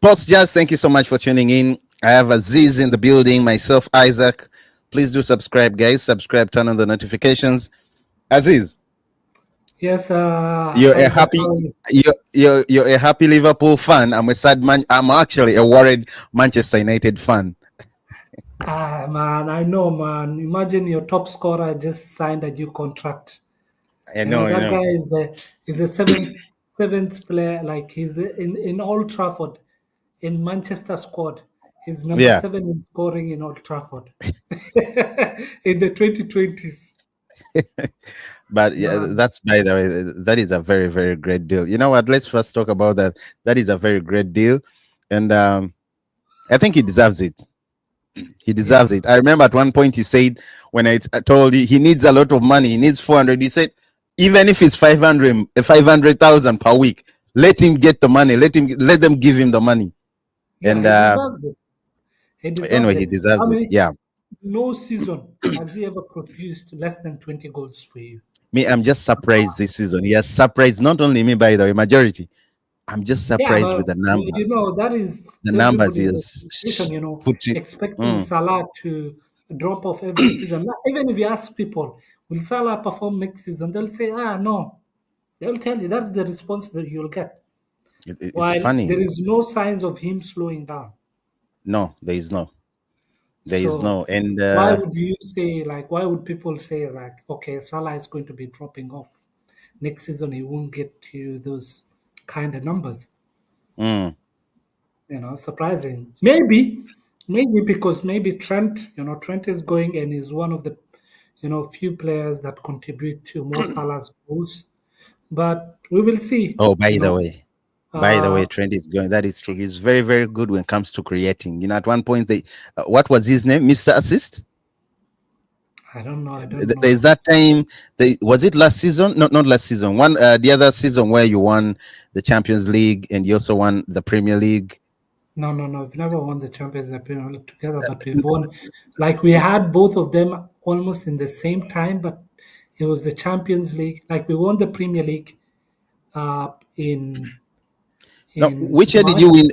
Sports Jazz, thank you so much for tuning in. I have Aziz in the building, myself, Isaac. Please do subscribe, guys. Subscribe, turn on the notifications. Aziz, Yes, you're a Isaac, happy how are you? you're a happy Liverpool fan. I'm a sad man. I'm actually a worried Manchester United fan. Man, I know, man. Imagine your top scorer just signed a new contract. I know, I That know. guy is the seventh player. Like he's in Old Trafford, in Manchester squad. He's number Yeah, 7 in scoring in Old Trafford in the 2020s. but yeah, Man, that's by the way, that is a very, very great deal. You know what? Let's first talk about that. That is a very great deal, and I think he deserves it. He deserves yeah, it. I remember at one point he said, when I told you he needs a lot of money, he needs 400. He said, even if it's 500,000 per week, let him get the money. Let them give him the money. yeah. And He deserves it. He anyway, deserves he it. I deserves it. mean, Yeah. no season has he ever produced less than 20 goals for you. Me, I'm just surprised this season. He has surprised not only me, by the way, majority. I'm just Yeah, surprised with but the number. that is The numbers everybody's is expectation. putting. Expecting Mm. Salah to drop off every season. Even if you ask people, will Salah perform next season? They'll say, no. They'll tell you that's the response that you'll get. It's While funny. there is no signs of him slowing down. No, there is no. There is So no. And why would you say why would people say okay, Salah is going to be dropping off next season? He won't get to those kind of numbers. mm, Surprising. Maybe because maybe Trent is going and is one of the, few players that contribute to Mo Salah's goals. But we will see. oh, by the way, Uh, Trent is going. That is true. He's very, very good when it comes to creating. At one point, what was his name? Mr. Assist. I don't know. I don't There's know. that time. Was it last season? Not last season. The other season where you won the Champions League and you also won the Premier League. No, no, no. We've never won the Champions League together, but we've won. Like we had both of them almost in the same time, but it was the Champions League. Like we won the Premier League in No, which year did March. you win?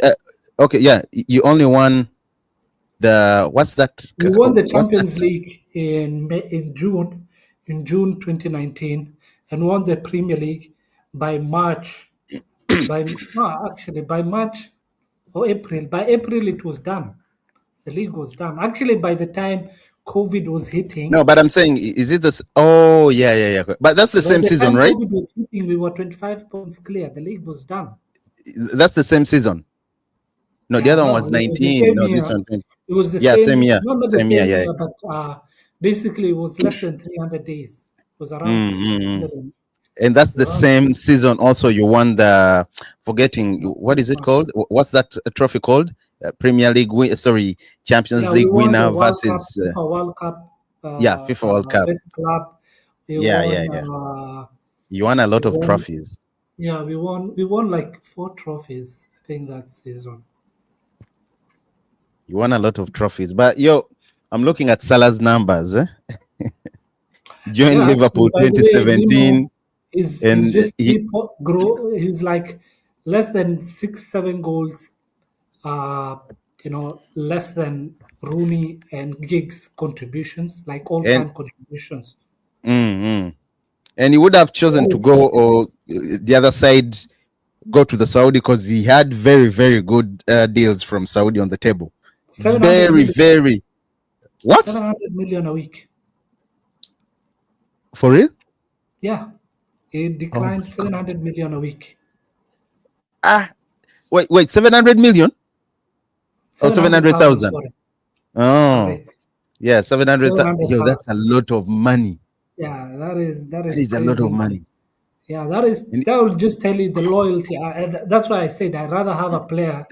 Okay, yeah, you only won the what's that? We won the What's that? Champions League in June 2019, and won the Premier League by March. By no, actually by March or April. By April it was done. The league was done. Actually, by the time COVID was No, hitting, but I'm saying, is it this? Oh, yeah, yeah, yeah. But that's the by same the season, time right? COVID was hitting, we were 25 points clear. The league was done. That's the same season. No, the Yeah, other one no, was it was the 19. same No, this year. one 20. It was the Yeah, same same, year. not the Same year, same yeah. year, but basically it was less than 300 days. It was around Mm, mm, mm. 300 and And that's the around same season. Also, you won the forgetting no, what is it months. called? What's that trophy called? Premier League win. Sorry, Champions Yeah, we League won the winner World Cup, versus FIFA World Cup, yeah, FIFA World Cup. best club. We Yeah, won. yeah, yeah. You won a We lot of won. trophies. Yeah, we won. We won like 4 trophies. I think that season. You won a lot of trophies. But yo, I'm looking at Salah's numbers. Joined Yeah, actually, Liverpool by the way, 2017, he's and just grow. He's like less than 6, 7 goals. Uh, less than Rooney and Giggs contributions, like all and time contributions. mm, and he would have chosen That to is go crazy. or the other side, go to the Saudi, because he had very, very good deals from Saudi on the table. 700 Very, million. very. What? 700 million a week. For real? Yeah, it Oh declined my god. 700 million a week. Ah, wait, 700 million or 700,000. 700,000? Sorry, Oh, sorry. yeah, 700,000. Yo, that's 700,000. a lot of money. Yeah, that That is is a lot crazy of money. money. Yeah, And that will just tell you the loyalty. That's why I said I'd rather have a player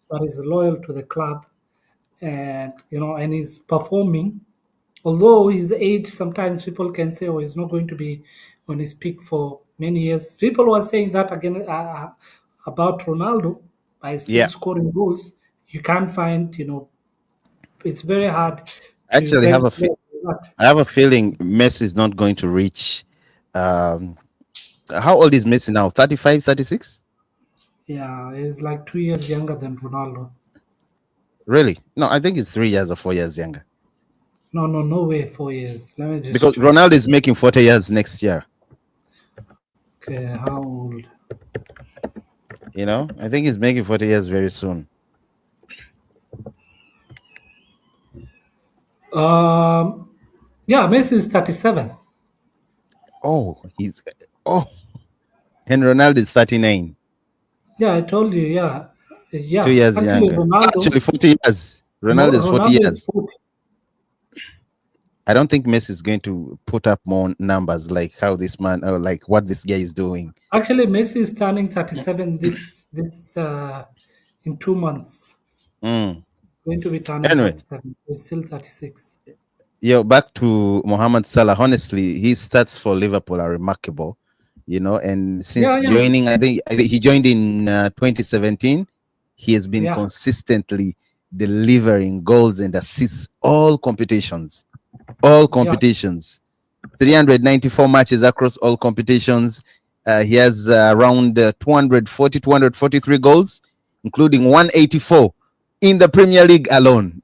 that is loyal to the club, and and he's performing. Although his age, sometimes people can say, "Oh, he's not going to be on his peak for many years." People were saying that again about Ronaldo, by still yeah, scoring goals. You can't find, it's very hard I to actually bench have players like that. I have a feeling Messi is not going to reach. Um, how old is Messi now? 35, 36? Yeah, he's like 2 years younger than Ronaldo. Really? No, I think it's 3 years or 4 years younger. No, no, no way. 4 years. Let me just Because check. Ronaldo is making 40 years next year. Okay, how old? I think he's making 40 years very soon. Um, yeah, Messi is 37. Oh, oh, and Ronaldo is 39. Yeah, I told you. Yeah, Two yeah. years Actually, younger. Actually, 40 years. Ronaldo is 40 Ronaldo is years. 40. I don't think Messi is going to put up more numbers like how this man, or like what this guy is doing. Actually, Messi is turning 37 this in 2 months. Mm. Going to be turning Anyway, 37. He's still 36. back to Mohamed Salah. Honestly, his stats for Liverpool are remarkable. And Yeah, since yeah, joining, I think he joined in 2017. He has been yeah, consistently delivering goals and assists all competitions. All yeah. competitions. 394 matches across all competitions. He has around 243 goals, including 184 in the Premier League alone.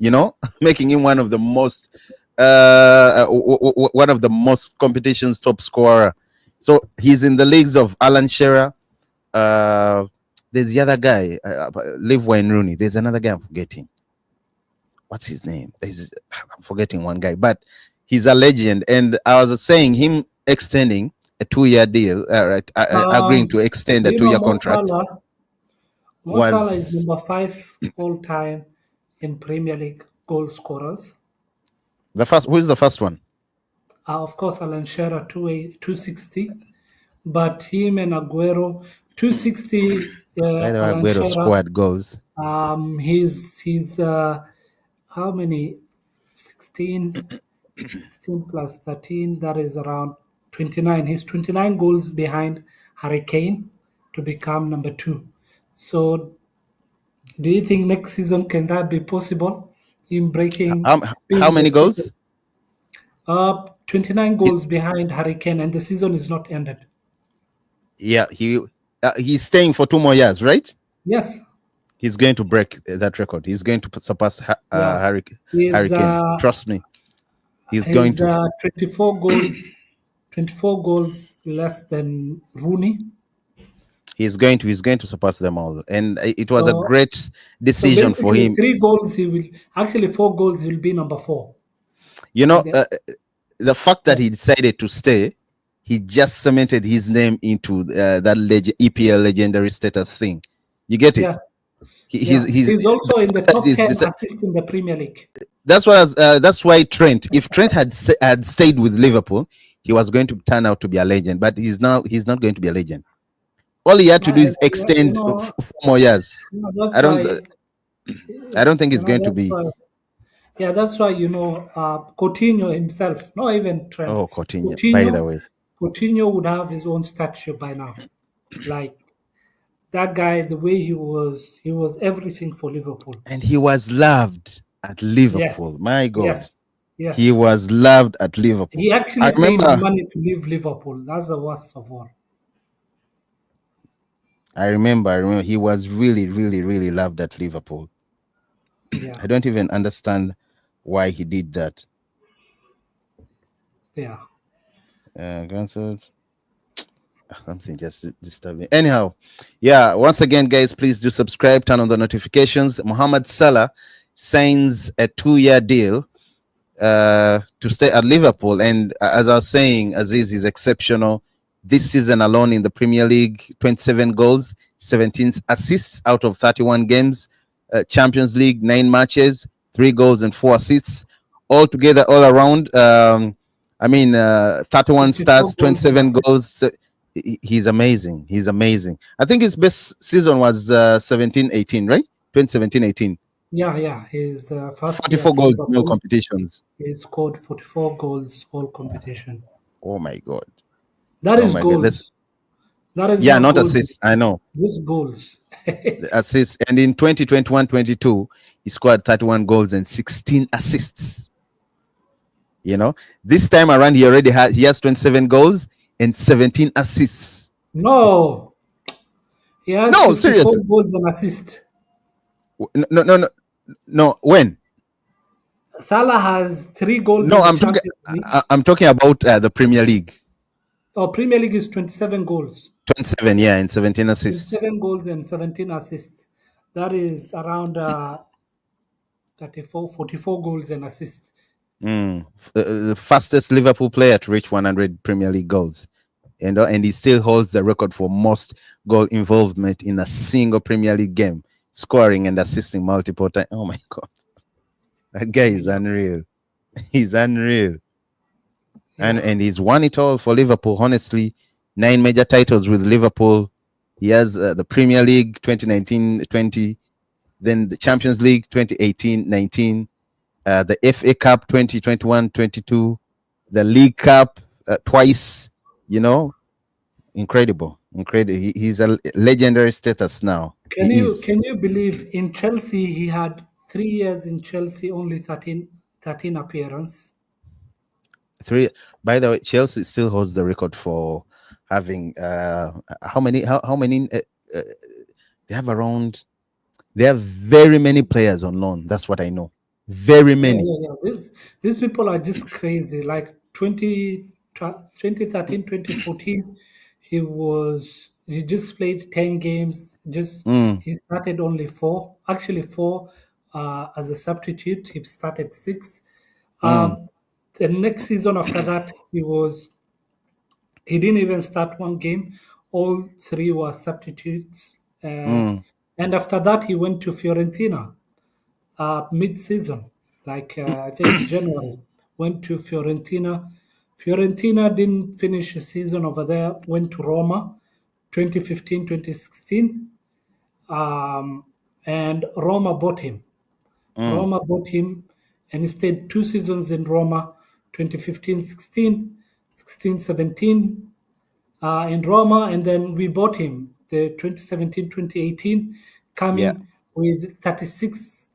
Making him one of the most one of the most competitions top scorer. So he's in the leagues of Alan Shearer. There's the other guy, Liv Wayne Rooney. There's another guy I'm forgetting. What's his name? I'm forgetting one guy, but he's a legend. And I was saying him extending a 2-year deal, agreeing to extend a You know, 2-year contract Mo Salah is was number 5 all time in Premier League goal scorers. the first. Who is the first one? Of course, Alan Shearer 260, but him and Aguero 260. By the way, Alan Aguero Shearer. scored goals. He's how many? 16, 16 plus 13. That is around 29. He's 29 goals behind Harry Kane to become number 2. So, do you think next season can that be possible? In breaking, How being the many second, goals? 29 He- goals behind Harry Kane, and the season is not ended. yeah, he's staying for 2 more years, right? Yes, He's going to break that record. He's going to surpass yeah. Harry He's Kane. Trust me, he's going he's to. 24 goals, 24 goals less than Rooney. He's going to surpass them all, and it was a So, great so decision for basically, him. 3 goals he will actually 4 goals he will be number 4. You And know, then, the fact yeah, that he decided to stay, he just cemented his name into that EPL legendary status thing. You get yeah, it? yeah. He's He's the also in the fact that top he's 10 assists in the Premier League. that's why Trent, if Trent had stayed with Liverpool, he was going to turn out to be a legend. But he's not going to be a legend. All he had to do is Yeah, extend 4 more years. I that's don't why. I don't think it's going to That's be. why. Yeah, that's why Coutinho himself, not even Trent, Oh, Coutinho. By the Coutinho, way, Coutinho would have his own statue by now. Like that guy, the way he was everything for Liverpool. and he was loved at Liverpool. Yes, My God, yes, he yes. was loved at Liverpool. He I actually paid remember. money to leave Liverpool. That's the worst of all. I remember. He was really, really, really loved at Liverpool. Yeah, I don't even understand why he did that. yeah. Cancelled. Something just disturbing. Anyhow, yeah. Once again, guys, please do subscribe. Turn on the notifications. Mohamed Salah signs a 2-year deal to stay at Liverpool. And as I was saying, Aziz is exceptional. This season alone in the Premier League, 27 goals, 17 assists out of 31 games. Champions League, 9 matches, 3 goals and 4 assists. All together, all around. 31 54 starts, goals and 27 assists. goals. He's amazing. He's amazing. I think his best season was 17-18, right? 2017-18. Yeah, yeah. His first year 44 at goals in all Liverpool, competitions. he scored 44 goals all competition. Oh my God. That Oh is my God. goals. That is Yeah, not not goals. assists. I know. This goals. The assists. And in 2021-22, he scored 31 goals and 16 assists. This time around, he has 27 goals and 17 assists. No, He has No, 54 seriously. goals and assists. No, no, no, no. When? Salah has 3 goals No, in the Champions League. I'm talking about the Premier League. Our Premier League is 27 goals. 27, yeah, and 17 assists. 27 goals and 17 assists. That is around 34, 44 goals and assists. The fastest Liverpool player to reach 100 Premier League goals. And he still holds the record for most goal involvement in a single Premier League game, scoring and assisting multiple times. Oh my God. That guy is Yeah, unreal. He's unreal. yeah. And he's won it all for Liverpool, honestly. 9 major titles with Liverpool. He has the Premier League 2019-20, then the Champions League 2018-19, the FA Cup 2021-22, the League Cup twice. You know, incredible, incredible. He's a legendary status now. Can He you is can you believe in Chelsea he had 3 years in Chelsea, only 13 appearances. three. By the way, Chelsea still holds the record for having how many? How many? They have around. They have very many players on loan. That's what I know. Very Yeah, many. yeah, yeah. These people are just crazy. Like 2013, 2014, he just played 10 games. Just Mm, he started only four. Actually four as a substitute. He started six. mm, Um, the next season after that, he didn't even start one game. All three were substitutes. mm, And after that, he went to Fiorentina mid-season, like I think January. Went to Fiorentina. Fiorentina didn't finish the season over there. Went to Roma, 2015, 2016, and Roma bought him. mm. Roma bought him, and he stayed 2 seasons in Roma, 2015-16, 16-17 in Roma, and then we bought him the 2017-2018, Yeah. coming with 36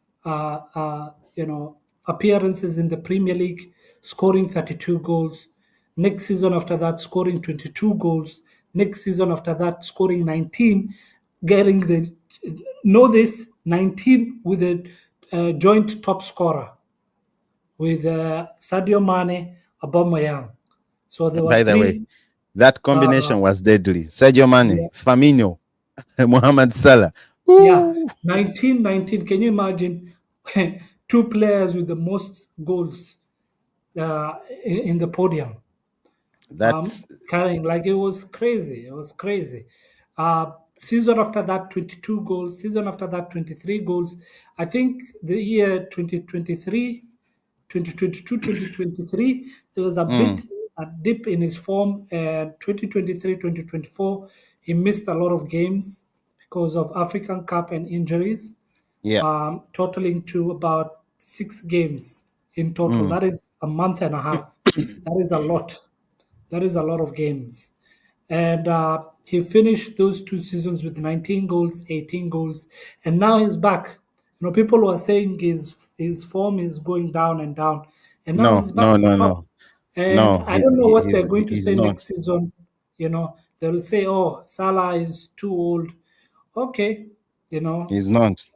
appearances in the Premier League, scoring 32 goals. Next season after that, scoring 22 goals. Next season after that, scoring 19, getting the know this 19 with a joint top scorer with Sadio Mane, Aubameyang. So there were By the way, three. that Uh, combination was deadly. Sadio Mane, yeah, Firmino, Mohamed Salah. Yeah, Ooh, 1919. Can you imagine two players with the most goals in the podium? that's Carrying like it was crazy. It was crazy. Season after that, 22 goals. Season after that, 23 goals. I think the year 2023, 2022, 2023, there was mm, a dip in his form. And 2023, 2024, he missed a lot of games because of African Cup and injuries, yeah. totaling to about 6 games in total. Mm. That is a month and a half. That is a lot. That is a lot of games. And he finished those 2 seasons with 19 goals, 18 goals, and now he's back. People were saying his form is going down and down, and now No, he's back no, at the no, top. no, And no. I don't know what they're going to He's say not. next season. They will say, "Oh, Salah is too old." Okay, you know, He's not.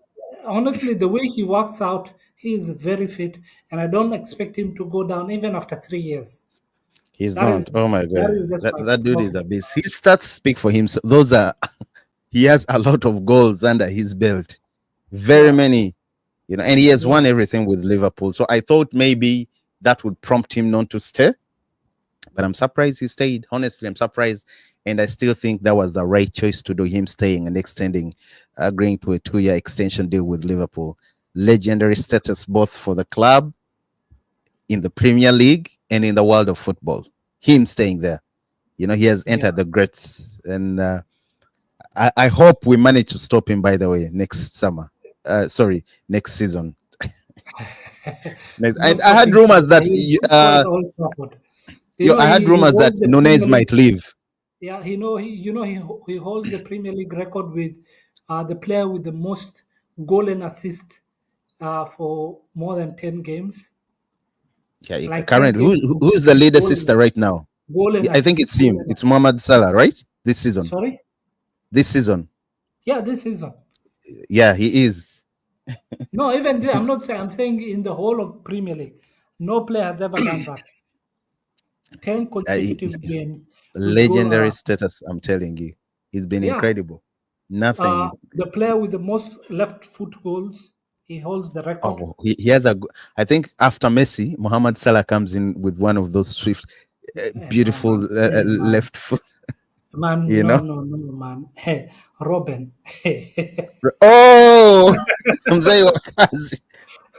honestly, the way he works out, he is very fit, and I don't expect him to go down even after 3 years. He's That not. is Oh my that god, is just that my that dude is a prophecy. beast. His stats speak for him. So those are he has a lot of goals under his belt. Very Yeah, many, and he has yeah. won everything with Liverpool. So I thought maybe that would prompt him not to stay. But I'm surprised he stayed. Honestly, I'm surprised. And I still think that was the right choice to do, him staying and extending, agreeing to a 2-year extension deal with Liverpool. Legendary status both for the club, in the Premier League, and in the world of football. Him staying there. He has Yeah. entered the greats. And I hope we manage to stop him, by the way, next summer. Sorry, next season. No And I had stopping rumors Salah. that He'll go score at Old Trafford. I had He rumors that holds the Nunez Premier League. might leave. Yeah, he holds the Premier League record with the player with the most goal and assist for more than 10 games. Yeah, Like 10 currently, games who's the with lead assister right now? goal and I think assist, it's goal him. and It's assist. Mohamed Salah, right? This season. Sorry. This season. Yeah, this season. Yeah, he is. No, even this, I'm He's not saying. I'm saying in the whole of Premier League, no player has ever done that. 10 consecutive games with goal. legendary status. I'm telling you, he's been Yeah, incredible. Nothing. the player with the most left foot goals. He holds the record. Oh, he has a. I think after Messi, Mohamed Salah comes in with one of those swift, No, beautiful man. Hey, man. left foot. Man, You no, know. no, no, man. Hey, Robin. Oh, Mzee Wakazi,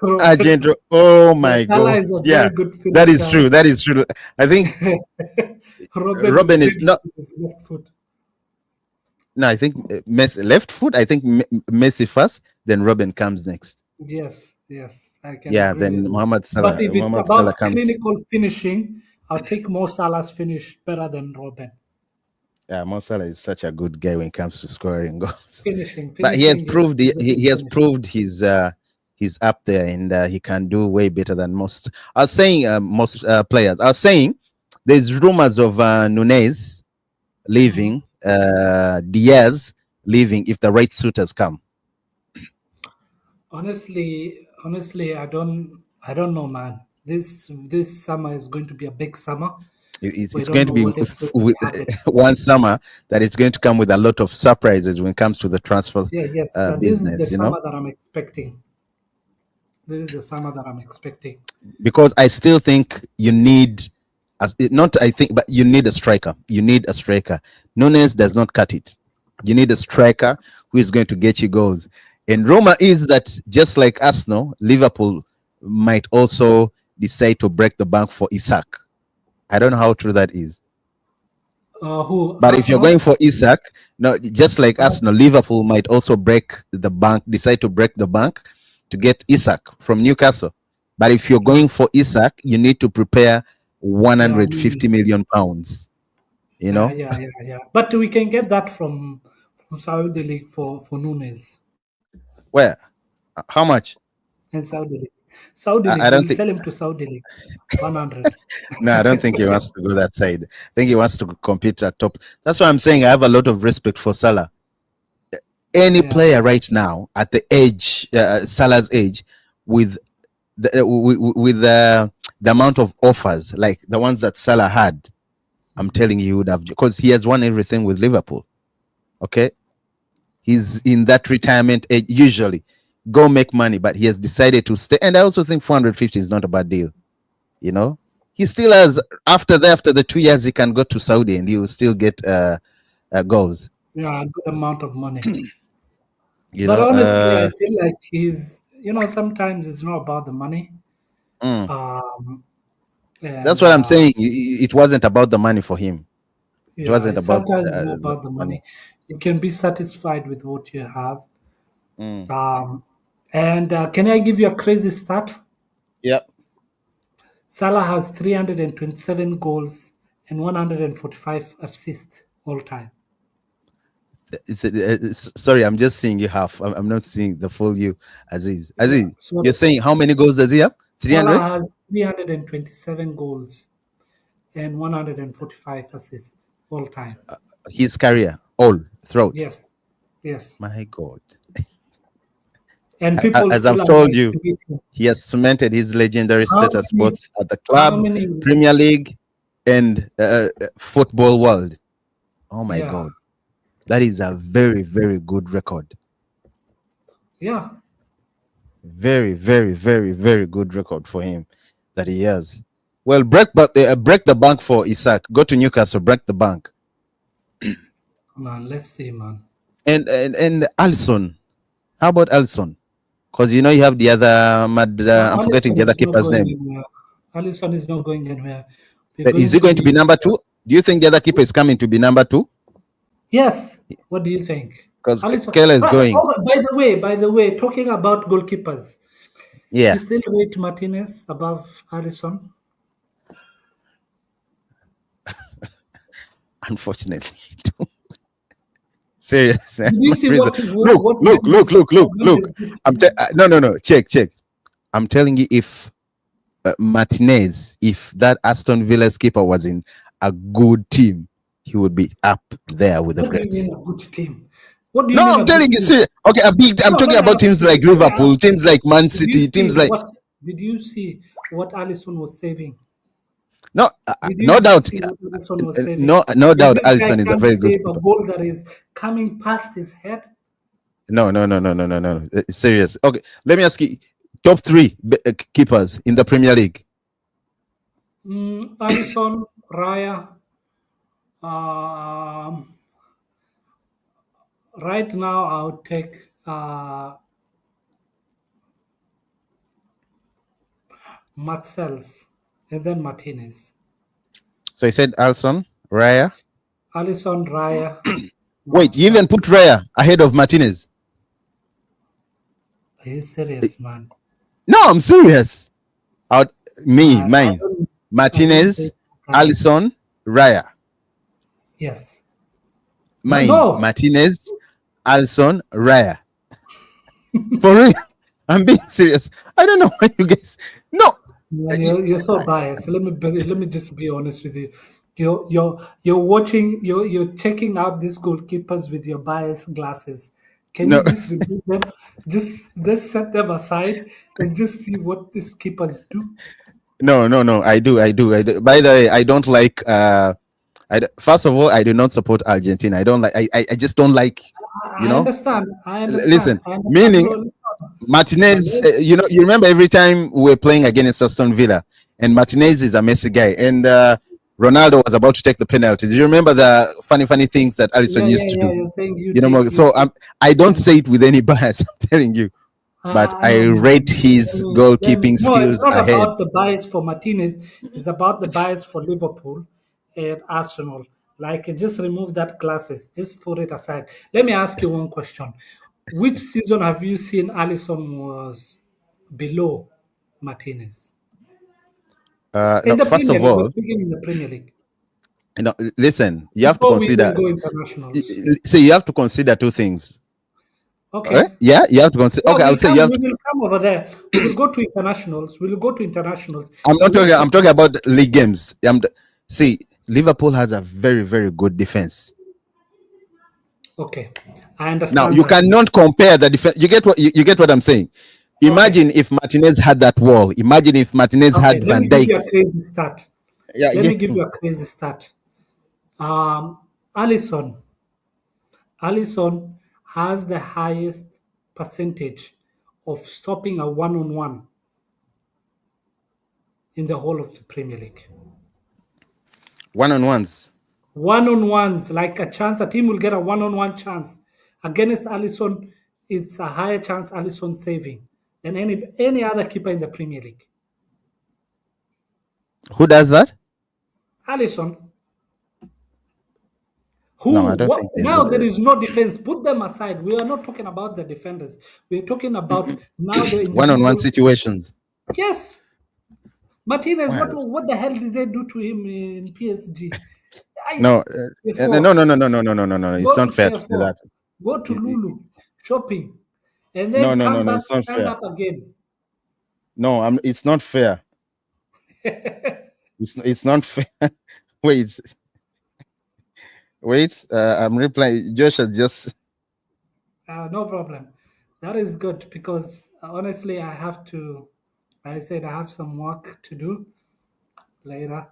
Robin. Argento. Oh Yeah, my Salah God. is a very Yeah, good that is finisher. true. That is true. I think Robin is Robin is deadly not. with his left foot. No, I think Messi left foot. I think Messi first, then Robin comes next. Yes, yes, I can Yeah, agree with then you. But if it's Mohamed Salah about comes. clinical finishing, I'll take more Salah's finish better than Robin. Yeah, Mo Salah is such a good guy when it comes to scoring goals. Finishing, But he has finishing, proved he's a good he has finisher. proved he's up there, and he can do way better than most. I was saying most players. I was saying there's rumors of Nunez Mhm. leaving, Diaz leaving if the right suitors come. Honestly, I don't know, man. This summer is going to be a big summer. We It's don't going to know be what is going to with happen. one summer that it's going to come with a lot of surprises when it comes to the transfer Yeah, yes, this is the business. summer that I'm expecting. This is the summer that I'm expecting. Because I still think you need, as not I think, but you need a striker. You need a striker. Nunes does not cut it. You need a striker who is going to get you goals. And Roma is that just like Arsenal, Liverpool might also decide to break the bank for Isak. I don't know how true that is. Who But if you're Arsenal? going for Isak, no, just like Arsenal, Yes. Liverpool might also break the bank, decide to break the bank to get Isak from Newcastle. But if you're Mm. going for Isak, you need to prepare Yeah, 150 Nunes. million pounds. You Yeah, know yeah, yeah, yeah. But we can get that from Saudi League for Nunes where? How much? and Saudi League. Saudi I League, don't we'll think. sell him to Saudi League. 100. No, I don't think he wants to go that side. I think he wants to compete at top. That's why I'm saying I have a lot of respect for Salah. Any Yeah. player right now at the age, Salah's age, with the amount of offers like the ones that Salah had, I'm Mhm. telling you, he would have, because he has won everything with Liverpool. Okay, he's in that retirement age. Usually, go make money, but he has decided to stay. And I also think 450 is not a bad deal. You know, he still has after the 2 years he can go to Saudi and he will still get goals. Yeah, a good amount of money. You But know, honestly, I feel like sometimes it's not about the money. mm. Um, That's and what I'm saying. It wasn't about the money for him. It yeah, wasn't it's about sometimes not the about the money. money. You can be satisfied with what you have. Mm. Um, and can I give you a crazy stat? Yeah. Salah has 327 goals and 145 assists all time. Sorry, I'm just seeing you half. I'm not seeing the full you, Aziz. Yeah, Aziz, you're sorry. saying how many goals does he have? Salah 300? has 327 goals and 145 assists all time. His career, all throughout. Yes, yes. My God. And people As still I've told you, underestimate him. he has cemented his legendary How status many? both at the How club, many? Premier League, and football world. Oh my Yeah, God. That is a very, very good record. yeah. Very, very, very, very good record for him that he has. Well, break the bank for Isak. Go to Newcastle, break the bank. Man, let's see, man. And Allison. How about Allison? Because you have the other mad. I'm forgetting Alisson the other is not keeper's going name. anywhere. Alisson is not going anywhere. We're Is going he to going to be need. number two? Do you think the other keeper is coming to be number two? Yes. What do you think? Because Alisson. Keller is Right. going. Oh, by the way, talking about goalkeepers, you Yeah, still rate Martinez above Alisson? unfortunately. Seriously, Did you no see reason. Look, what look, look, Mendes look, look, what look. Mendes did to I'm him? no, no, no. Check, check. I'm telling you, if Martinez, if that Aston Villa's keeper was in a good team, he would be up there with the What do you greats. mean a good team? What do you No, mean I'm a big telling you team? serious. Okay, a big. I'm No, talking let me about ask teams you. like Let me ask Liverpool, you. teams like Man Did you City, see teams like. what? Did you see what Allison was saving? No, Did you no doubt, see what Allison was saving? no If doubt. this guy Allison is a can't very good save a keeper. ball that is coming past his head, No, no, no, no, no, no, no. Serious. Okay, let me ask you: top three keepers in the Premier League. Allison, Raya. Um, right now, I would take Marcels and then Martinez. So he said Alson, Raya. Allison, Raya, Wait, you even Marcel. put Raya ahead of Martinez? Are you serious, man? No, I'm serious. Out me, I mine. don't. I don't Martinez, think. Guys. Allison, Raya. Yes. Mine, No. Martinez, Alson, Raya. For real. I'm being serious. I don't know why you guys. No. Man, you're so biased. Let me just be honest with you. You're watching you're checking out these goalkeepers with your biased glasses. Can you No. just remove them? Just set them aside and just see what these keepers do. No, no, no. I do. By the way, I don't like. First of all, I do not support Argentina. I don't like. I just don't like. You I know. understand. I understand. Listen, I understand. meaning No, listen. Martinez. Let's, You remember every time we were playing against Aston Villa, and Martinez is a Messi guy, and Ronaldo was about to take the penalty. Do you remember the funny things that Alisson used to yeah. do? You're saying So I don't you say it with any bias. I'm telling you, but I I know, rate man. his goalkeeping No, it's skills not ahead. about the bias for Martinez. It's about the bias for Liverpool and Arsenal. Like, just remove that glasses. Just put it aside. Let me ask you one question. Which season have you seen Alisson was below Martinez? In No, the first Premier of League, we're all, speaking in the Premier League. listen, you have to Before we even consider. go internationals. See, you have to consider two things. Okay. Yeah, you have to consider. Yeah, Okay, I would say you have we to. will come over there. We will go to internationals. We will go to internationals. I'm But not let's talking. talk I'm talking about about league games. See, Liverpool has a very, very good defense. okay. I Now understand you that. cannot compare the defense. You get what I'm saying. Okay. Imagine if Martinez had that wall. Imagine if Martinez Okay, had let me Van give Dijk. you a crazy stat. Yeah, Let me again. give you a crazy stat. Um, Allison, Allison has the highest percentage of stopping a one-on-one in the whole of the Premier League. One-on-ones. One-on-ones, like a chance, a team will get a one-on-one chance against Allison. It's a higher chance Allison saving than any other keeper in the Premier League. Who does that? Allison, No, I who? don't What? think there's. Now there is no defense. Put them aside. We are not talking about the defenders. We are talking about now the One-on-one individual. situations. Yes, Martinez. Well, What the hell did they do to him in PSG? I no, no, no, Therefore, no, no, no, no, no, no, no, no. It's go not to fair to say Carrefour, that. go to Lulu, shopping, and No, then no, no, come no. back, It's not stand fair. up again. No, it's not fair. It's not fair. Wait, wait. I'm replying. Josh has just. No problem. That is good because honestly, I have to. I said I have some work to do later.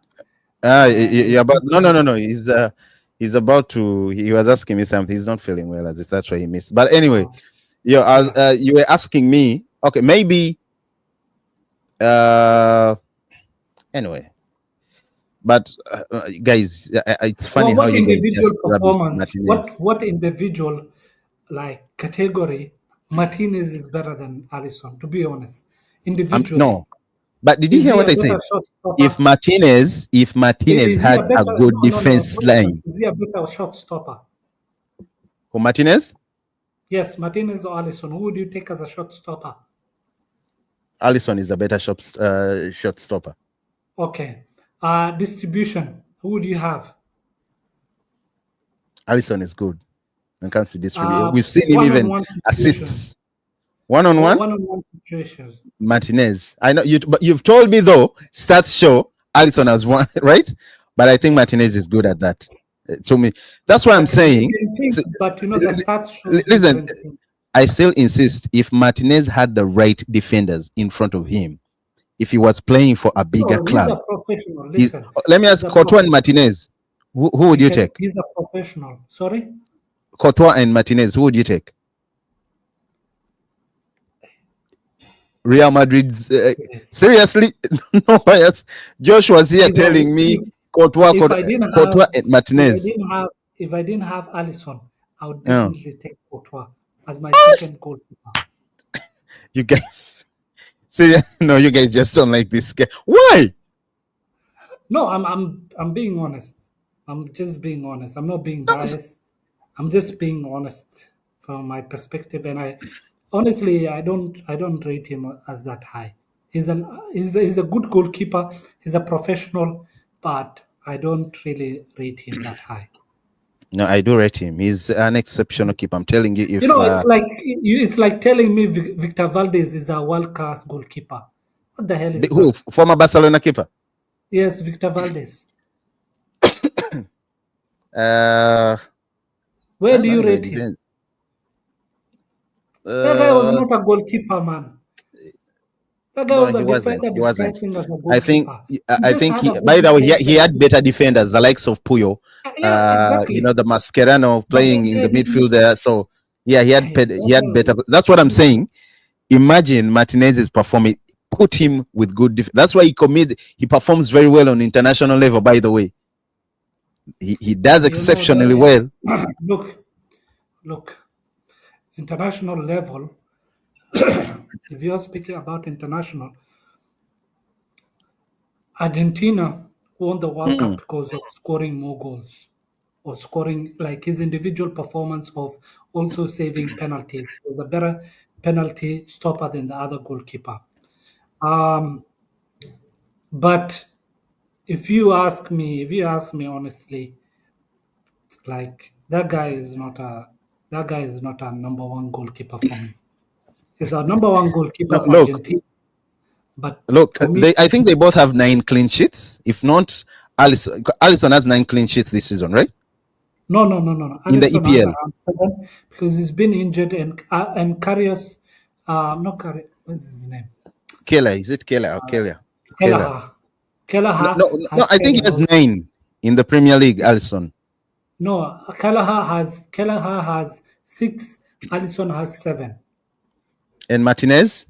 You're And about. No, no, no, no. He's about to. He was asking me something. He's not feeling well, as that's why he missed. But anyway, oh, as yeah. you were asking me. Okay, maybe. Uh, anyway, but guys, it's funny how What you guys individual just rubbish performance? Martinez. What individual like category Martinez is better than Alisson? To be honest, individually, No, but did you is hear he what a I better said? shot If stopper? Martinez Is he a had a better? good No. defense Hold on. line, Is he a better shot stopper? for Martinez, Yes, Martinez or Alisson. Who would you take as a shot stopper? Allison is a better shot stopper. Okay. Distribution. Who would you have? Allison is good when it comes to distribute. We've seen him even One-on-one situations assists one on or one. one-on-one situations. Martinez, I know you, but you've told me though stats show Allison has won, right? But I think Martinez is good at that. To me, that's what I'm But you saying. can think, S- but the stats shows Listen, different things. I still insist. If Martinez had the right defenders in front of him, if he was playing for a bigger No, he's club, a professional. he. Listen, Let me he's ask a Courtois and professional. Martinez. Who would He you can. take? He's a professional. Sorry. Courtois and Martinez. Who would you take? Real Madrid's. Yes. Seriously, no bias. Josh was here If I telling me if Courtois, if I didn't have Courtois and if I Martinez. didn't have if I didn't have Allison, I would Oh, definitely take Courtois as my second goalkeeper. you guys. Serious? No, you guys just don't like this guy. Why? No, I'm being honest. I'm just being honest. I'm not being No, biased. I'm just being honest from my perspective, and I honestly I don't rate him as that high. He's a good goalkeeper. He's a professional, but I don't really rate him that high. no, I do rate him. He's an exceptional keeper. I'm telling you, You if know, it's like telling me Victor Valdez is a world class goalkeeper. What the hell is who that? former Barcelona keeper. Yes, Victor Valdez. Uh, Where I do know you it rate him? depends. That guy was Uh, not a goalkeeper, man. That guy no, was he a wasn't. defender He wasn't. disguising as a I think. goalkeeper. He I just think had a he. good By the way, defense he and a had good better goalkeeper. defenders, the likes of Puyo. Yeah, exactly. The Mascherano But playing in the midfield there. So yeah, he what had better. else? That's what I'm saying. Imagine Martinez's performance. Put him with good. That's why he performs very well on international level. By the way, he does exceptionally well. Look, look, international level. If you are speaking about international, Argentina won the World Mm. Cup because of scoring more goals or scoring like his individual performance of also saving penalties. He was a better penalty stopper than the other goalkeeper. Um, but if you ask me honestly, like that guy is not a number one goalkeeper for me. He's a number one goalkeeper No, for look, Argentina, but look. for me, I think they both have 9 clean sheets. If not, Allison has 9 clean sheets this season, right? no, no, no, no, no. In the Alisson has EPL. around 7 because he's been injured and Karius, not Karius, what's his name? Keller, is it Keller or Keller? Keller. Kelleher. No, Kelleher no, no, has I think he 7 has also. 9 in the Premier League, Allison. No, Kelleher has 6. Alisson has 7. And Martinez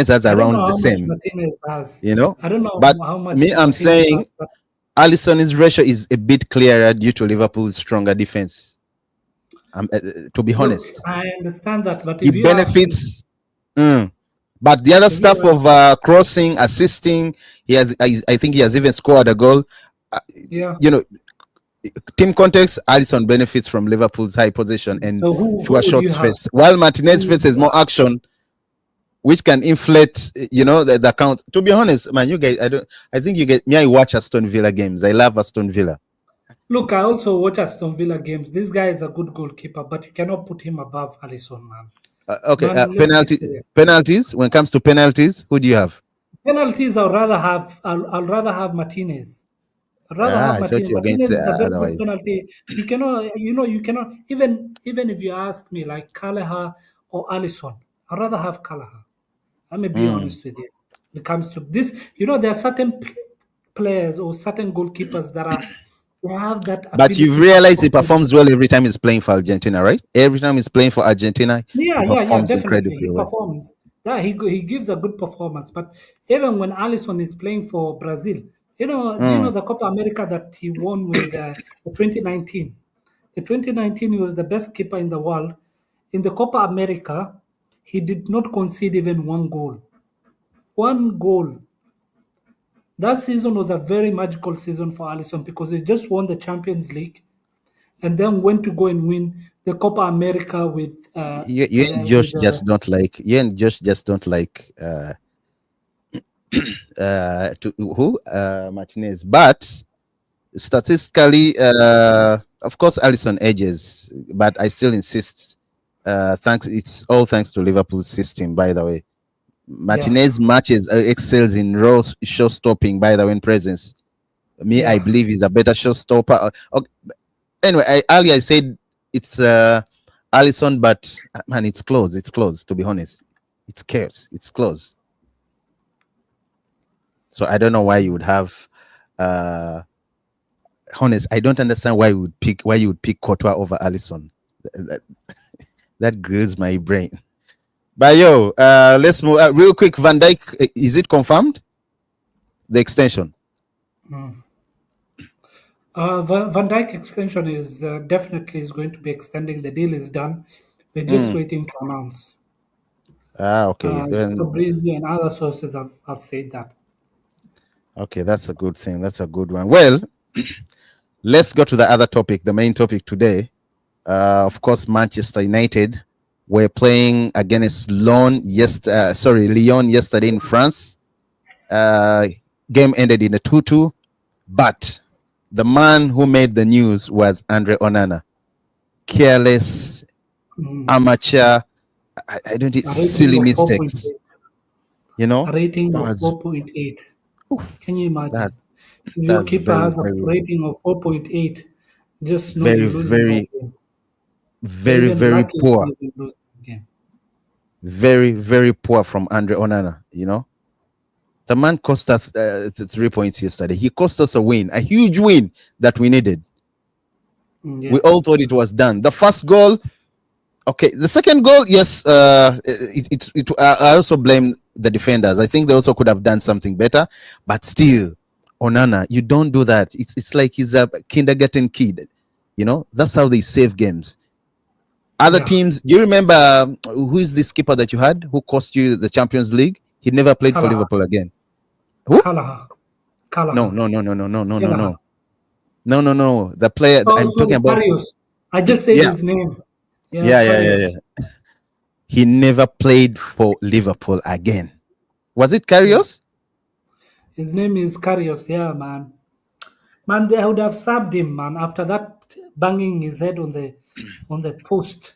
has I don't know around the how much same, Martinez has. you know. I don't know But how much me, I'm Martinez has, saying but Alisson's ratio is a bit clearer due to Liverpool's stronger defense. To be look, honest, I understand that. But he if you ask me, benefits. Mm. But the other if you stuff of crossing, assisting, he has. I think he has even scored a goal. Uh, yeah. you know, team context, Alisson benefits from Liverpool's high possession and So who fewer would you shots have? faced, while Martinez Who would faces you more have? action, which can inflate, the count. To be honest, man, you guys, I don't. I think you get me. I watch Aston Villa games. I love Aston Villa. Look, I also watch Aston Villa games. This guy is a good goalkeeper, but you cannot put him above Alisson, man. Okay, Man, let's be penalty serious. penalties. When it comes to penalties, who do you have? Penalties, I'll rather have Martinez. I'd rather have I thought Martinez. you were going to Martinez say is a very good otherwise. penalty. You cannot even if you ask me like Callagher or Alisson, I'd rather have Callagher. Let me be Mm. honest with you. When it comes to this, there are certain players or certain goalkeepers they have that But you've ability to realized score he goals. performs well every time he's playing for Argentina, right? Every time he's playing for Argentina, he Yeah, yeah, yeah, performs definitely. incredibly He well. performs. Yeah, he gives a good performance. But even when Alisson is playing for Brazil, do you know Mm. the Copa America that he won with the 2019? The 2019, he was the best keeper in the world. In the Copa America, he did not concede even one goal. One goal. That season was a very magical season for Alisson because he just won the Champions League and then went to go and win the Copa America with You and Josh just don't like. You and Josh just don't like. To who? Martinez, but statistically, of course, Allison edges, but I still insist. It's all thanks to Liverpool's system, by the way. yeah. Martinez matches excels in raw show stopping, by the way, in presence. Me, I Yeah. believe he's a better showstopper. Anyway, earlier I said it's Allison, but man, it's close. It's close. To be honest, it's chaos. It's close. So I don't know why you would have. Uh, honest, I don't understand why you would pick Courtois over Allison. That, that grills my brain. But yo, let's move real quick. Van Dijk, is it confirmed? The extension. Mm. Van Dijk extension is definitely is going to be extending. The deal is done. We're just Mm. waiting to announce. Okay. Then Fabrizio and other sources have said that. okay, that's a good thing. That's a good one. Well, let's go to the other topic, the main topic today. Of course, Manchester United were playing against Lyon yesterday in France. Game ended in a 2-2, but the man who made the news was Andre Onana. Careless, Mm. amateur, I don't A rating silly of mistakes. 4.8. You A know, rating that of was 4.8. oof, Can you imagine? that If your that's keeper very has a very rating of 4.8, just know very you're losing that very game. You're very even very lucky if poor, you even lose the game. very very poor from Andre Onana. You know, the man cost us 3 points yesterday. He cost us a win, a huge win that we needed. Mm, We yeah, all thought it was done. The first goal, okay. The second goal, yes. I also blame the defenders. I think they also could have done something better, but still, Onana, you don't do that. It's like he's a kindergarten kid. You know, that's how they save games. Other yeah. teams, do you remember who is this keeper that you had who cost you the Champions League? He never played for Callaghan, Liverpool again. Who? Callaghan, No, Callaghan, no, no, no, no, no, no, no, Callaghan. no, no, no, no. The player Oh, I'm talking sorry, about. Karius. I just said Yeah, his name. Yeah, yeah, yeah, yeah, yeah. Karius. He never played for Liverpool again. Was it Yeah, Karius? his name is Karius. Yeah, man. Man, they would have stabbed him, man. After that, banging his head on the post.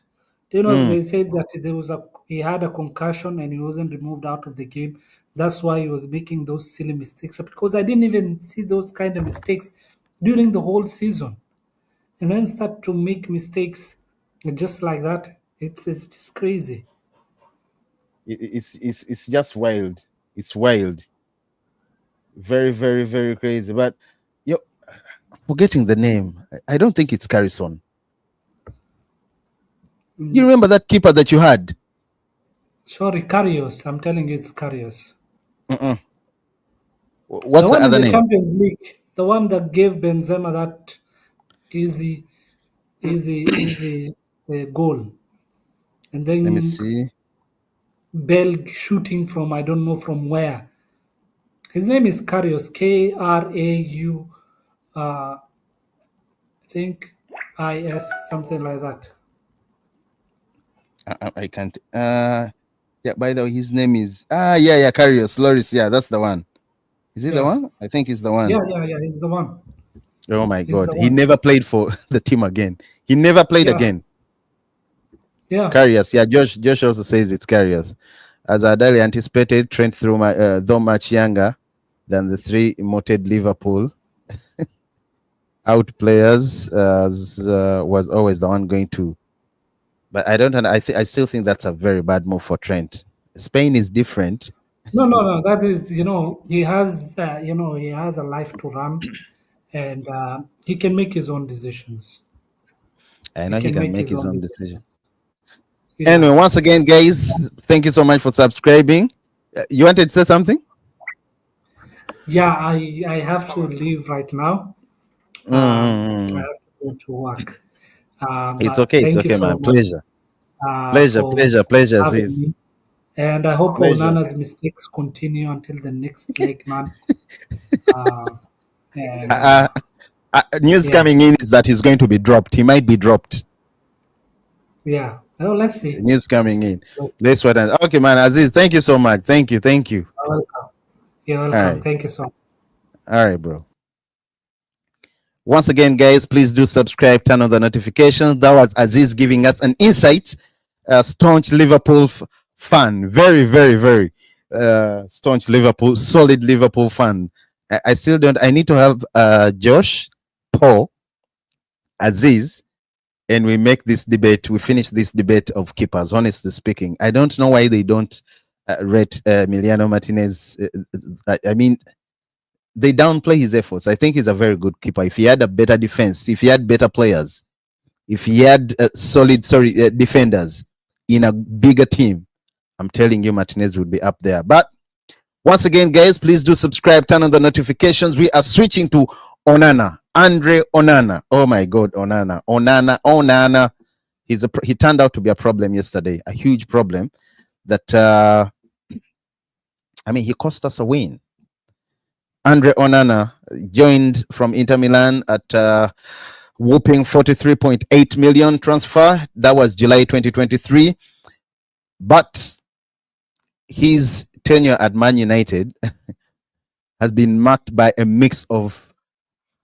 Do you know Mm. they said that there was a he had a concussion and he wasn't removed out of the game. That's why he was making those silly mistakes. Because I didn't even see those kind of mistakes during the whole season. And then start to make mistakes just like that. It's just crazy. It's just wild. It's wild. Very, very, very crazy. But you're forgetting the name. I don't think it's Carrison. You Mm, remember that keeper that you had? sorry, Karius. I'm telling you, it's Karius. Mm-mm. The What's the one in other the name? Champions League, the one that gave Benzema that easy, easy goal, and Let me then see. Bell shooting from I don't know from where. His name is Karius, Krau, I think is something like that. I can't. Yeah. By the way, his name is yeah, yeah, Carrios Loris. Yeah, that's the one. Is it the Yeah, one? I think it's the one. yeah. He's the one. Oh my He's God, the he one. never played for the team again. He never played Yeah, again. yeah. Carriers, yeah. Josh also says it's Carriers. As I daily anticipated, Trent through though much younger than the three immorted Liverpool out players, was always the one going to. But I don't. I still think that's a very bad move for Trent. Spain is different. No. That is, he has, he has a life to run, and he can make his own decisions. I He know he can can make make his his own own decision. decisions. Anyway, Yeah, once again, guys, thank you so much for subscribing. You wanted to say something? yeah. I have to leave right now. I Mm. have to go to work. It's But okay. It's thank you okay, so man. much Pleasure. Pleasure. Pleasure. for Pleasure, having Aziz. me. And I hope Pleasure. Onana's mistakes continue until the next leg, man. Uh, and News yeah, coming in is that he's going to be dropped. He might be dropped. yeah. Well, let's see. News coming in. Let's see. Let's what. Okay, man. Aziz, thank you so much. Thank you. Thank you. You're welcome. You're All welcome. right. Thank you so much. All right, bro. Once again, guys, please do subscribe, turn on the notifications. That was Aziz giving us an insight. A staunch Liverpool fan, very, very, very staunch Liverpool, solid Liverpool fan. I still don't. I need to have Josh, Paul, Aziz, and we make this debate. We finish this debate of keepers. Honestly speaking, I don't know why they don't rate Emiliano Martinez. I mean, they downplay his efforts. I think he's a very good keeper. If he had a better defense, if he had better players, if he had solid, defenders in a bigger team, I'm telling you, Martinez would be up there. But once again, guys, please do subscribe, turn on the notifications. We are switching to Onana, Andre Onana. Oh my God, Onana. He turned out to be a problem yesterday, a huge problem that he cost us a win. Andre Onana joined from Inter Milan at whooping 43.8 million transfer. That was July 2023. But his tenure at Man United has been marked by a mix of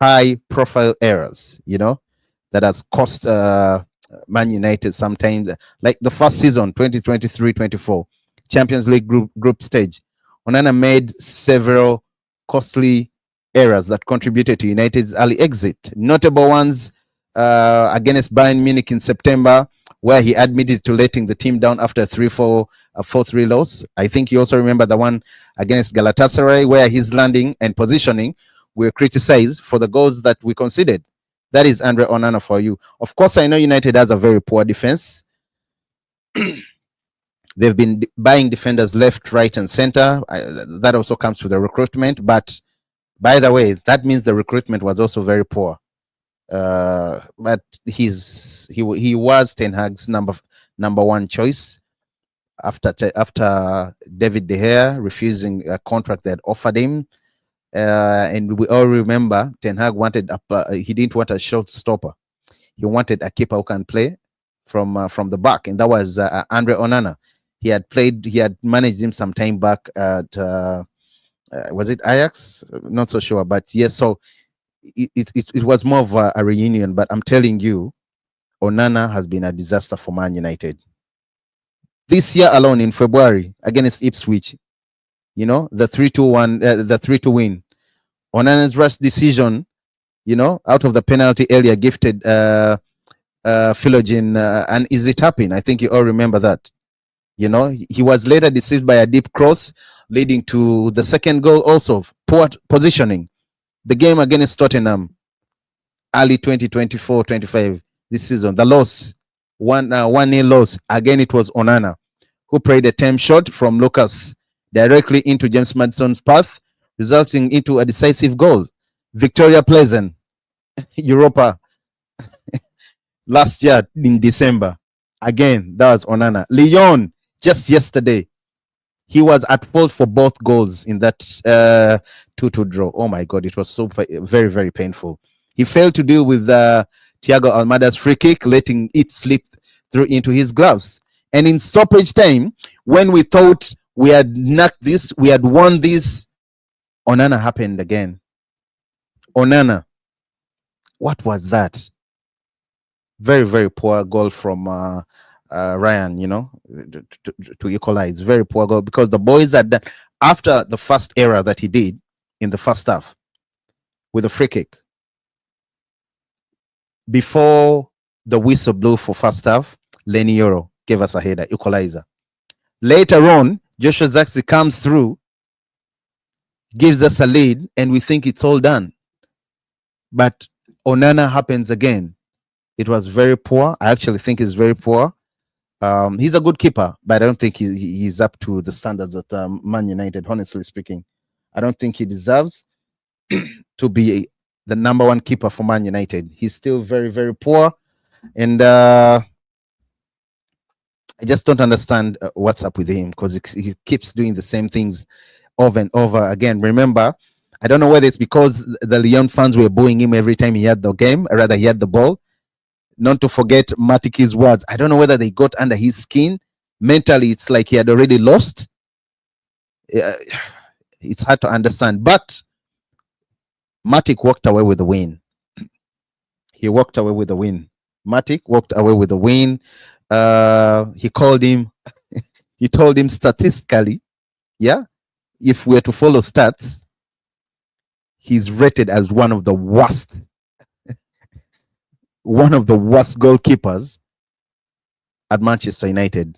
high profile errors, that has cost Man United sometimes, like the first season, 2023-24, Champions League group stage. Onana made several costly errors that contributed to United's early exit. Notable ones against Bayern Munich in September, where he admitted to letting the team down after a 4-3 loss. I think you also remember the one against Galatasaray, where his landing and positioning were criticized for the goals that we conceded. That is Andre Onana for you. Of course, I know United has a very poor defense. They've been buying defenders left, right, and center. That also comes with the recruitment. But by the way, that means the recruitment was also very poor. But he was Ten Hag's number one choice after David De Gea refusing a contract that offered him. And we all remember Ten Hag wanted he didn't want a showstopper. He wanted a keeper who can play from the back, and that was Andre Onana. He had managed him some time back at was it Ajax? Not so sure, but yes. So it was more of a reunion. But I'm telling you, Onana has been a disaster for Man United. This year alone, in February against Ipswich, the 3-2 the 3-2 win. Onana's rush decision, out of the penalty area, gifted Philogene an easy tapping. I think you all remember that. He was later deceived by a deep cross, leading to the second goal. Also, poor positioning. The game against Tottenham, early 2024-25 this season, the loss, 1-0 loss. Again, it was Onana who played a time shot from Lucas directly into James Maddison's path, resulting into a decisive goal. Victoria Pleasant, Europa, last year in December. Again, that was Onana. Lyon, just yesterday, he was at fault for both goals in that 2-2 draw. Oh my God, it was so very, very painful. He failed to deal with Thiago Almada's free kick, letting it slip through into his gloves. And in stoppage time, when we thought we had knocked this, we had won this, Onana happened again. Onana, what was that? Very, very poor goal from Ryan, to equalize. Very poor goal, because the boys had done, after the first error that he did in the first half with a free kick, before the whistle blew for first half, Lenny Yoro gave us a header, equalizer. Later on, Joshua Zirkzee comes through, gives us a lead, and we think it's all done. But Onana happens again. It was very poor. I actually think he's very poor. He's a good keeper, but I don't think he's up to the standards at Man United, honestly speaking. I don't think he deserves to be the number one keeper for Man United. He's still very, very poor. And I just don't understand what's up with him, because he keeps doing the same things over and over again. Remember, I don't know whether it's because the Lyon fans were booing him every time he had the game, or rather he had the ball. Not to forget Matik's words. I don't know whether they got under his skin. Mentally, it's like he had already lost. It's hard to understand. But Matic walked away with the win. He walked away with the win. Matic walked away with the win. He called him. He told him statistically, yeah, if we were to follow stats, He's rated as one of the worst goalkeepers at Manchester United.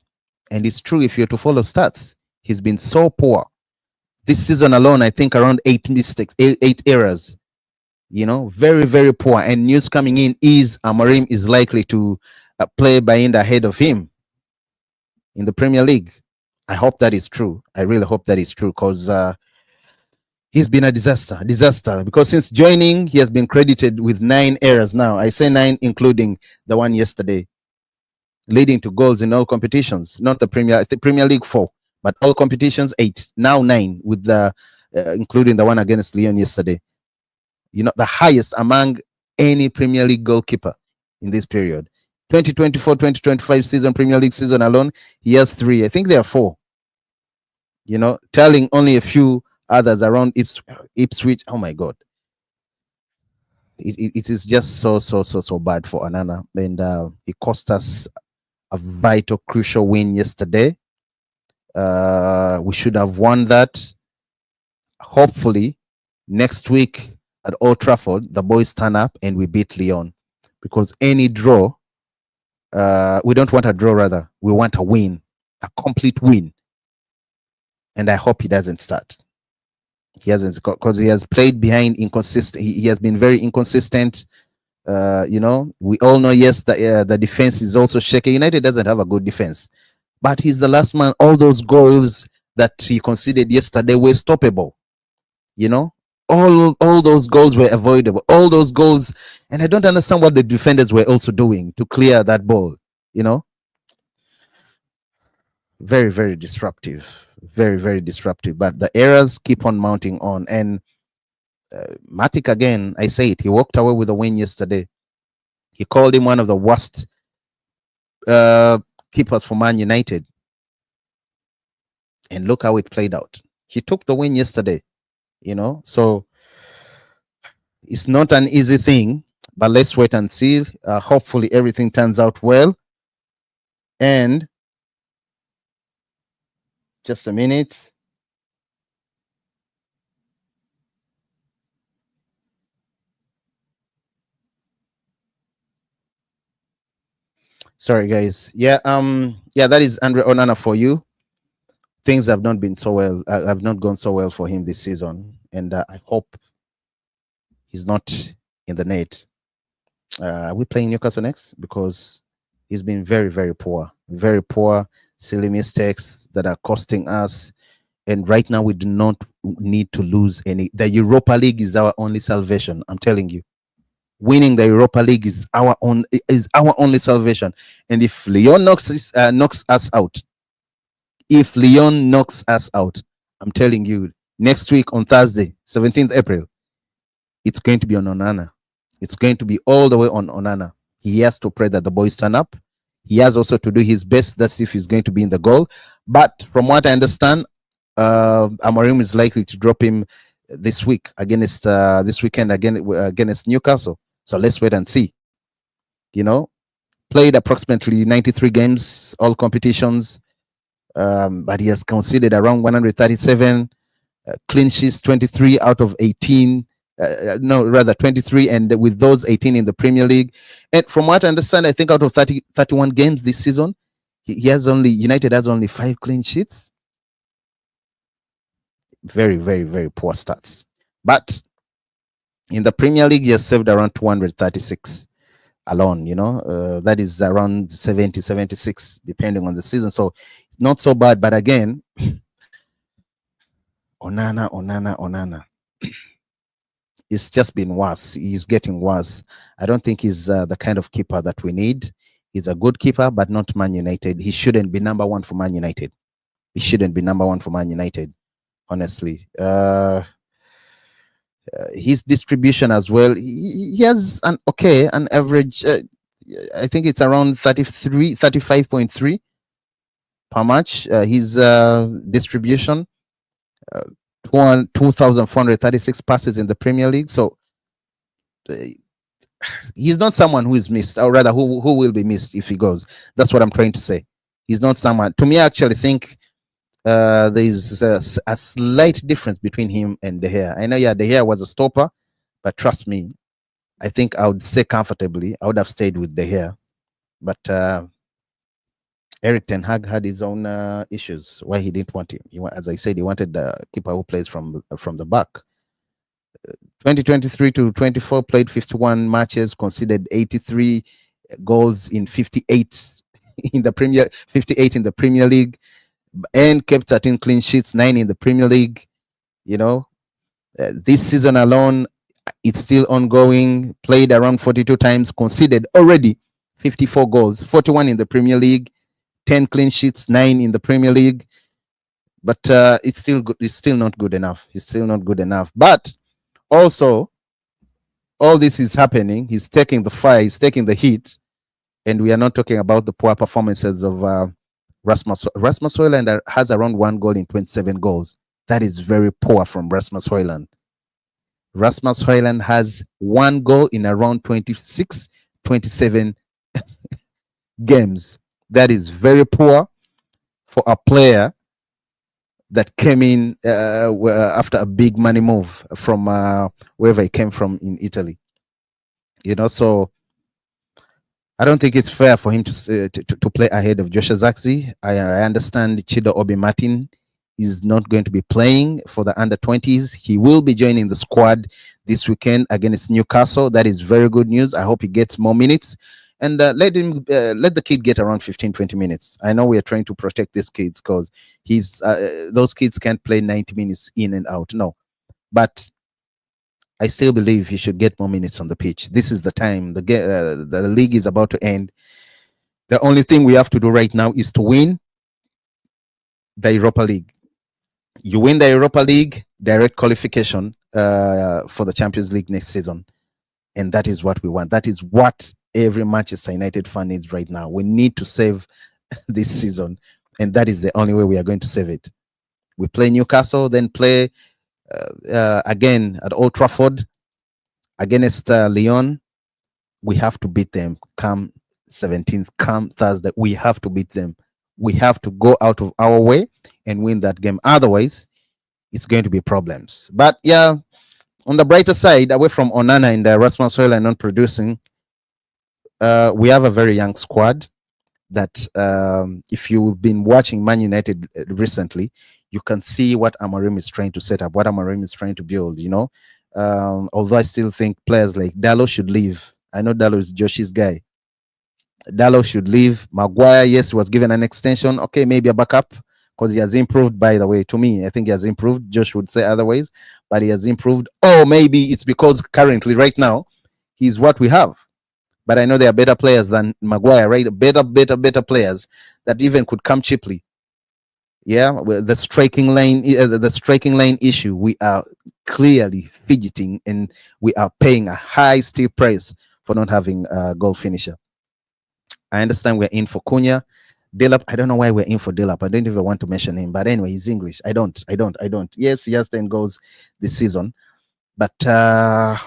And it's true if you're to follow stats. He's been so poor. This season alone, I think around 8 mistakes, eight errors. Very, very poor. And news coming in is Amorim is likely to play Bayinda ahead of him in the Premier League. I hope that is true. I really hope that is true because he's been a disaster. Because since joining, he has been credited with 9 errors now. I say 9, including the one yesterday, leading to goals in all competitions. Not the Premier League 4, but all competitions 8. Now 9 with the including the one against Lyon yesterday. The highest among any Premier League goalkeeper in this period. 2024-2025 season, Premier League season alone, he has 3. I think there are 4. Telling only a few others around Ipswich. Oh my God. It is just so bad for Onana. And it cost us a vital, crucial win yesterday. We should have won that. Hopefully, next week at Old Trafford, the boys turn up and we beat Lyon. Because any draw, we don't want a draw, rather. We want a win, a complete win. And I hope he doesn't start. He hasn't, because he has played behind inconsistent. He has been very inconsistent. We all know, yes, the defense is also shaky. United doesn't have a good defense, but he's the last man. All those goals that he conceded yesterday were stoppable. All those goals were avoidable. All those goals, and I don't understand what the defenders were also doing to clear that ball. Very, very disruptive. Very, very disruptive. But the errors keep on mounting on. And Matic, again, I say it, he walked away with a win yesterday. He called him one of the worst keepers for Man United. And look how it played out. He took the win yesterday, So it's not an easy thing, but let's wait and see. Hopefully everything turns out well. And just a minute. Sorry, guys. Yeah, that is Andre Onana for you. Things have not been so well. Have not gone so well for him this season, and I hope he's not in the net. Are we playing Newcastle next? Because he's been very, very poor. Very poor, silly mistakes that are costing us. And right now, we do not need to lose any. The Europa League is our only salvation. I'm telling you, winning the Europa League is our only salvation. And if Lyon knocks us out, I'm telling you, next week on Thursday, 17th April, it's going to be on Onana. It's going to be all the way on Onana. He has to pray that the boys turn up. He has also to do his best. That's if he's going to be in the goal. But from what I understand, Amorim is likely to drop him this weekend against Newcastle. So let's wait and see. Played approximately 93 games, all competitions, but he has conceded around 137 clean sheets, 23 out of 18. 23, and with those 18 in the Premier League. And from what I understand, I think out of 31 games this season, United has only 5 clean sheets. Very, very, very poor stats. But in the Premier League, he has saved around 236 alone. That is around 70, 76, depending on the season. So not so bad. But again, Onana. It's just been worse. He's getting worse. I don't think he's the kind of keeper that we need. He's a good keeper, but not Man United. He shouldn't be number 1 for Man United. He shouldn't be number 1 for Man United, honestly. His distribution as well. He has an average. I think it's around 35.3 per match. His distribution. 2,436 passes in the Premier League. So he's not someone who is missed, or rather who will be missed if he goes. That's what I'm trying to say. He's not someone. To me, I actually think There's a slight difference between him and De Gea. I know, yeah, De Gea was a stopper, but trust me, I think I would say comfortably I would have stayed with De Gea. But Eric Ten Hag had his own issues why he didn't want him. As I said, he wanted the keeper who plays from the back. 2023 to 24 played 51 matches, conceded 83 goals in 58 in the Premier 58 in the Premier League, and kept 13 clean sheets, 9 in the Premier League. You know, this season alone, it's still ongoing. Played around 42 times, conceded already 54 goals, 41 in the Premier League, 10 clean sheets, 9 in the Premier League. But it's still good. It's still not good enough. It's still not good enough. But also, all this is happening. He's taking the fire. He's taking the heat, and we are not talking about the poor performances of Rasmus Højlund. Has around 1 goal in 27 goals. That is very poor from Rasmus Højlund. Rasmus Højlund has 1 goal in around 26, 27 games. That is very poor for a player that came in after a big money move from wherever he came from in Italy. So I don't think it's fair for him to play ahead of Joshua Zirkzee. I understand Chido Obi Martin is not going to be playing for the under-20s. He will be joining the squad this weekend against Newcastle. That is very good news. I hope he gets more minutes. And let the kid get around 15-20 minutes. I know we are trying to protect these kids because those kids can't play 90 minutes in and out. No, but I still believe he should get more minutes on the pitch. This is the time. The league is about to end. The only thing we have to do right now is to win the Europa League. You win the Europa League, direct qualification for the Champions League next season. And that is what we want. That is what every Manchester United fan needs right now. We need to save this season. And that is the only way we are going to save it. We play Newcastle, then play again at Old Trafford against Lyon. We have to beat them come 17th, come Thursday. We have to beat them. We have to go out of our way and win that game. Otherwise, it's going to be problems. But yeah, on the brighter side, away from Onana and Rasmus Højlund not producing, we have a very young squad that if you've been watching Man United recently, you can see what Amorim is trying to set up, what Amorim is trying to build, although I still think players like Dalot should leave. I know Dalot is Josh's guy. Dalot should leave. Maguire, yes, was given an extension. Okay, maybe a backup because he has improved, by the way. To me, I think he has improved. Josh would say otherwise, but he has improved. Or maybe it's because currently, right now, he's what we have. But I know there are better players than Maguire, right? Better players that even could come cheaply. Yeah, the striking lane issue, we are clearly fidgeting and we are paying a high steel price for not having a goal finisher. I understand we're in for Cunha. Delap, I don't know why we're in for Delap. I don't even want to mention him, but anyway, he's English. I don't. Yes, he has 10 goals this season, but I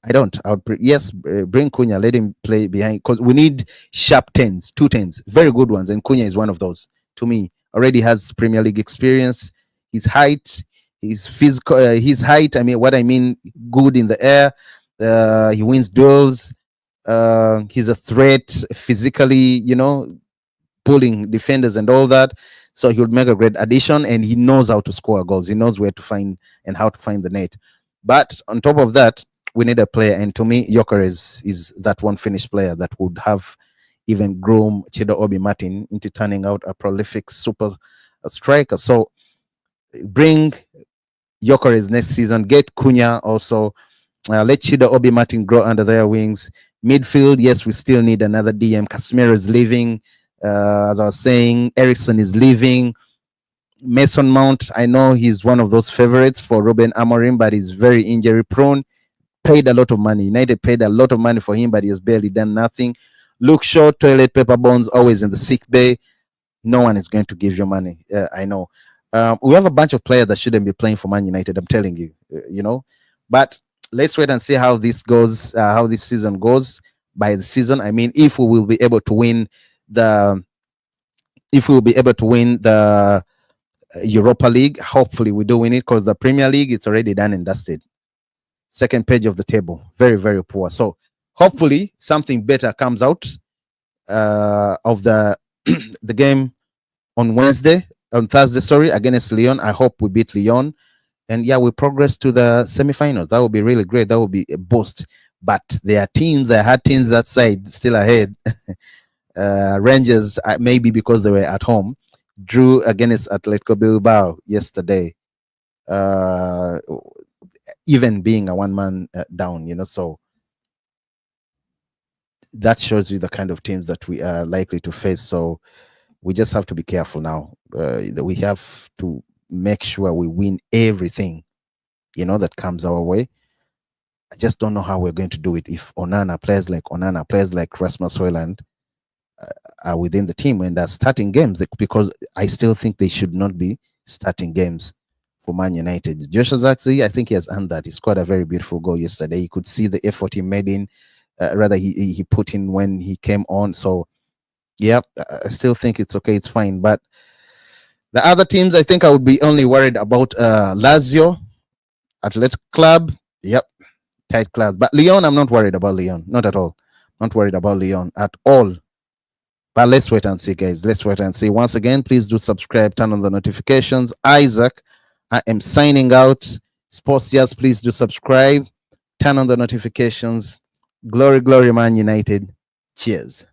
don't. I would bring Cunha, let him play behind because we need sharp 10s, 2 10s, very good ones, and Cunha is one of those. To me, already has Premier League experience. His height, his physical, his height. I mean, what I mean, good in the air. He wins duels. He's a threat physically, pulling defenders and all that. So he would make a great addition, and he knows how to score goals. He knows where to find and how to find the net. But on top of that, we need a player, and to me, Gyökeres is that one finished player that would have even groom Chido Obi Martin into turning out a prolific super striker. So bring Gyökeres next season, get Cunha also, let Chido Obi Martin grow under their wings. Midfield, yes, we still need another DM. Casemiro is leaving. As I was saying, Eriksen is leaving. Mason Mount, I know he's one of those favorites for Ruben Amorim, but he's very injury prone. Paid a lot of money. United paid a lot of money for him, but he has barely done nothing. Luke Shaw, toilet paper bones, always in the sick bay. No one is going to give you money. I know. We have a bunch of players that shouldn't be playing for Man United. I'm telling you, But let's wait and see how this goes. How this season goes. By the season, I mean, if we will be able to win the Europa League. Hopefully, we do win it because the Premier League, it's already done and dusted. Second page of the table, very, very poor. So hopefully something better comes out of the game on Thursday, sorry, against Lyon. I hope we beat Lyon, and yeah, we progress to the semifinals. That would be really great. That would be a boost. But there had teams that side still ahead. Rangers, maybe because they were at home, drew against Atletico Bilbao yesterday, uh, even being a one-man down, so that shows you the kind of teams that we are likely to face. So we just have to be careful now. We have to make sure we win everything, that comes our way. I just don't know how we're going to do it if players like Rasmus Højlund are within the team and they're starting games, because I still think they should not be starting games for Man United. Joshua Zirkzee, I think he has earned that. He scored a very beautiful goal yesterday. You could see the effort he made in, he put in when he came on. So, yeah, I still think it's okay. It's fine. But the other teams, I think I would be only worried about Lazio, Athletic Club. Yep, tight class. But Lyon, I'm not worried about Lyon. Not at all. Not worried about Lyon at all. But let's wait and see, guys. Let's wait and see. Once again, please do subscribe, turn on the notifications. Isaac, I am signing out. Sports Jazz, please do subscribe, turn on the notifications. Glory, glory, Man United. Cheers.